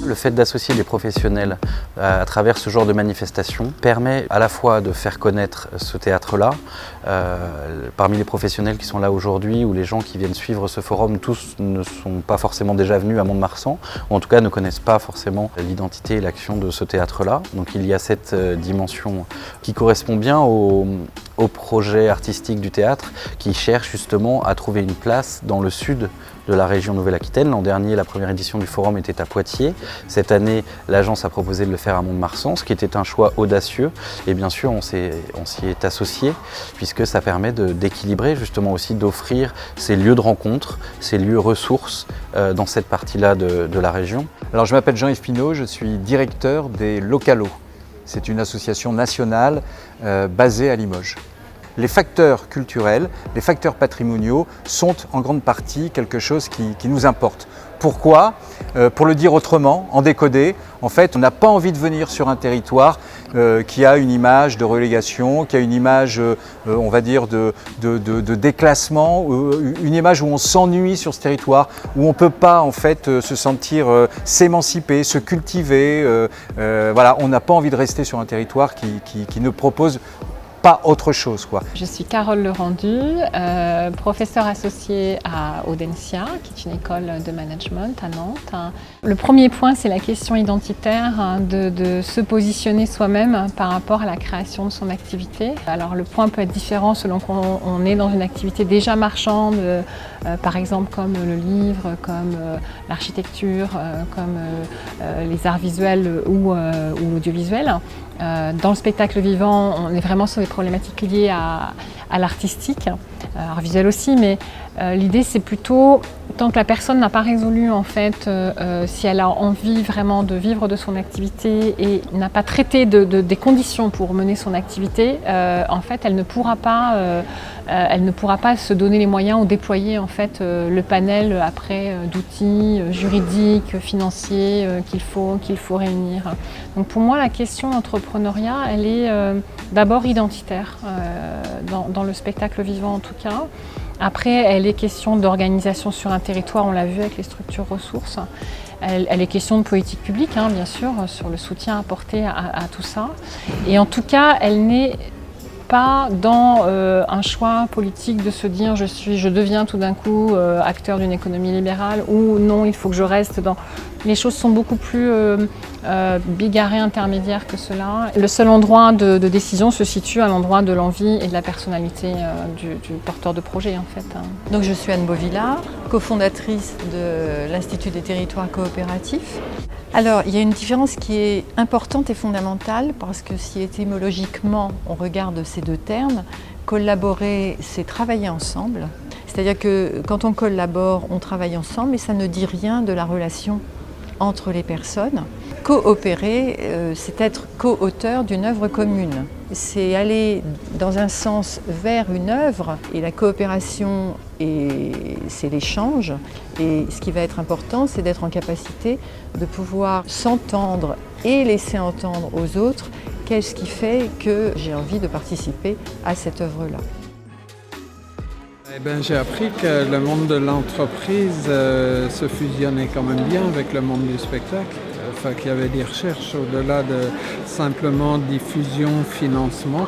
Le fait d'associer les professionnels à travers ce genre de manifestation permet à la fois de faire connaître ce théâtre-là. Parmi les professionnels qui sont là aujourd'hui ou les gens qui viennent suivre ce forum, tous ne sont pas forcément déjà venus à Mont-de-Marsan, ou en tout cas ne connaissent pas forcément l'identité et l'action de ce théâtre-là. Donc il y a cette dimension qui correspond bien au projet artistique du théâtre qui cherche justement à trouver une place dans le sud de la région Nouvelle-Aquitaine. L'an dernier, la première édition du forum était à Poitiers. Cette année, l'agence a proposé de le faire à Mont-de-Marsan, ce qui était un choix audacieux. Et bien sûr, on s'y est associé, puisque ça permet d'équilibrer, justement aussi d'offrir ces lieux de rencontre, ces lieux ressources dans cette partie-là de la région. Alors, je m'appelle Jean-Yves Pinault, je suis directeur des Localos. C'est une association nationale basée à Limoges. Les facteurs culturels, les facteurs patrimoniaux sont en grande partie quelque chose qui nous importe. Pourquoi ? Pour le dire autrement, en décodé, en fait, on n'a pas envie de venir sur un territoire qui a une image de relégation, qui a une image, on va dire, de déclassement, une image où on s'ennuie sur ce territoire, où on ne peut pas en fait se sentir s'émanciper, se cultiver. Voilà, on n'a pas envie de rester sur un territoire qui ne propose pas autre chose, quoi. Je suis Carole Lerendu, professeure associée à Audencia, qui est une école de management à Nantes. Le premier point, c'est la question identitaire, de se positionner soi-même par rapport à la création de son activité. Alors le point peut être différent selon qu'on est dans une activité déjà marchande, par exemple comme le livre, comme l'architecture, comme les arts visuels ou l'audiovisuel. Dans le spectacle vivant, on est vraiment sur des problématiques liées à l'artistique, art visuel aussi, mais l'idée c'est plutôt, tant que la personne n'a pas résolu en fait si elle a envie vraiment de vivre de son activité et n'a pas traité des conditions pour mener son activité, en fait elle ne pourra pas se donner les moyens ou déployer en fait le panel après d'outils juridiques, financiers qu'il faut réunir. Donc pour moi la question d'entrepreneuriat elle est d'abord identitaire dans le spectacle vivant en tout cas. Après, elle est question d'organisation sur un territoire, on l'a vu avec les structures ressources. Elle est question de politique publique, hein, bien sûr, sur le soutien apporté à tout ça. Et en tout cas, elle n'est pas dans un choix politique de se dire je deviens tout d'un coup acteur d'une économie libérale ou non, il faut que je reste dans... Les choses sont beaucoup plus bigarrées, intermédiaires que cela. Le seul endroit de décision se situe à l'endroit de l'envie et de la personnalité du porteur de projet en fait. Donc je suis Anne Beauvillard, cofondatrice de l'Institut des territoires coopératifs. Alors il y a une différence qui est importante et fondamentale parce que si étymologiquement on regarde ces deux termes, collaborer c'est travailler ensemble. C'est-à-dire que quand on collabore, on travaille ensemble et ça ne dit rien de la relation entre les personnes. Coopérer, c'est être co-auteur d'une œuvre commune. C'est aller dans un sens vers une œuvre et la coopération, c'est l'échange. Et ce qui va être important, c'est d'être en capacité de pouvoir s'entendre et laisser entendre aux autres qu'est-ce qui fait que j'ai envie de participer à cette œuvre-là. J'ai appris que le monde de l'entreprise se fusionnait quand même bien avec le monde du spectacle. Enfin, qu'il y avait des recherches au-delà de simplement diffusion, financement,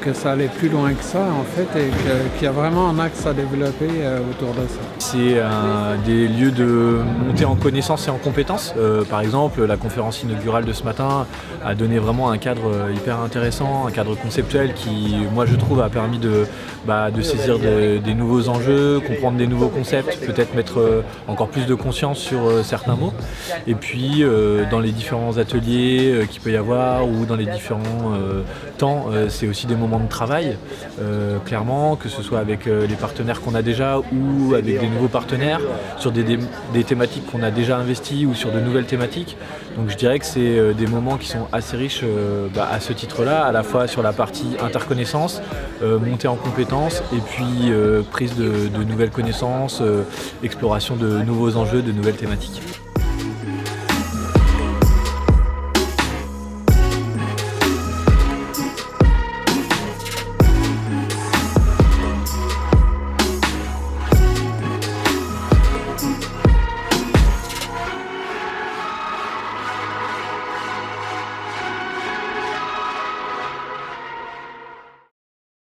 que ça allait plus loin que ça en fait et qu'il y a vraiment un axe à développer autour de ça. C'est des lieux de montée en connaissances et en compétences. Par exemple, la conférence inaugurale de ce matin a donné vraiment un cadre hyper intéressant, un cadre conceptuel qui, moi je trouve, a permis de saisir des nouveaux enjeux, comprendre des nouveaux concepts, peut-être mettre encore plus de conscience sur certains mots. Et puis dans les différents ateliers qu'il peut y avoir ou dans les différents temps, c'est aussi des moments de travail, clairement, que ce soit avec les partenaires qu'on a déjà ou avec des nouveaux partenaires, sur des thématiques qu'on a déjà investies ou sur de nouvelles thématiques. Donc je dirais que c'est des moments qui sont assez riches à ce titre-là, à la fois sur la partie interconnaissance, montée en compétences et puis prise de nouvelles connaissances, exploration de nouveaux enjeux, de nouvelles thématiques.